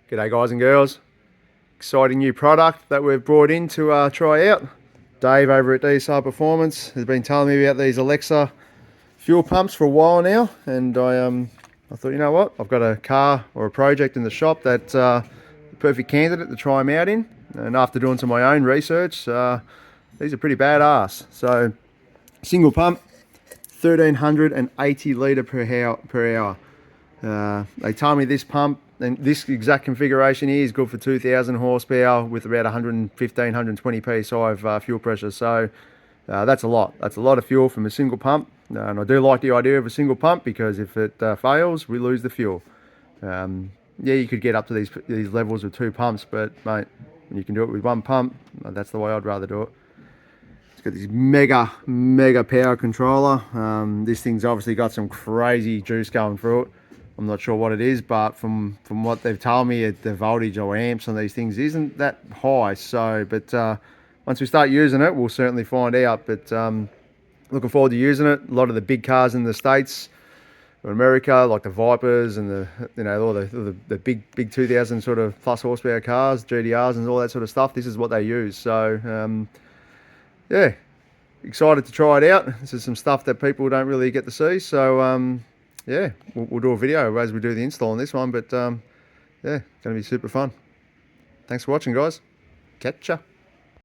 G'day guys and girls. Exciting new product that we've brought in to try out. Dave over at DSR Performance has been telling me about these Elixir fuel pumps for a while now, and I thought, you know what, I've got a car or a project in the shop that's the perfect candidate to try them out in. And after doing some of my own research, these are pretty badass. So single pump, 1380 litre per hour. They tell me this pump and this exact configuration here is good for 2000 horsepower with about 115, 120 psi of fuel pressure. So that's a lot. That's a lot of fuel from a single pump. And I do like the idea of a single pump because if it fails, we lose the fuel. Yeah, you could get up to these levels with two pumps, but mate, when you can do it with one pump, that's the way I'd rather do it. It's got this mega power controller. This thing's obviously got some crazy juice going through it. I'm not sure what it is, but from what they've told me, the voltage or amps on these things isn't that high. So, but once we start using it, we'll certainly find out. But looking forward to using it. A lot of the big cars in the States or America, like the Vipers and all the big 2000 sort of plus horsepower cars, GTRs and all that sort of stuff, this is what they use. So yeah, excited to try it out. This is some stuff that people don't really get to see. So yeah, we'll do a video as we do the install on this one, but yeah, it's going to be super fun. Thanks for watching, guys. Catch ya.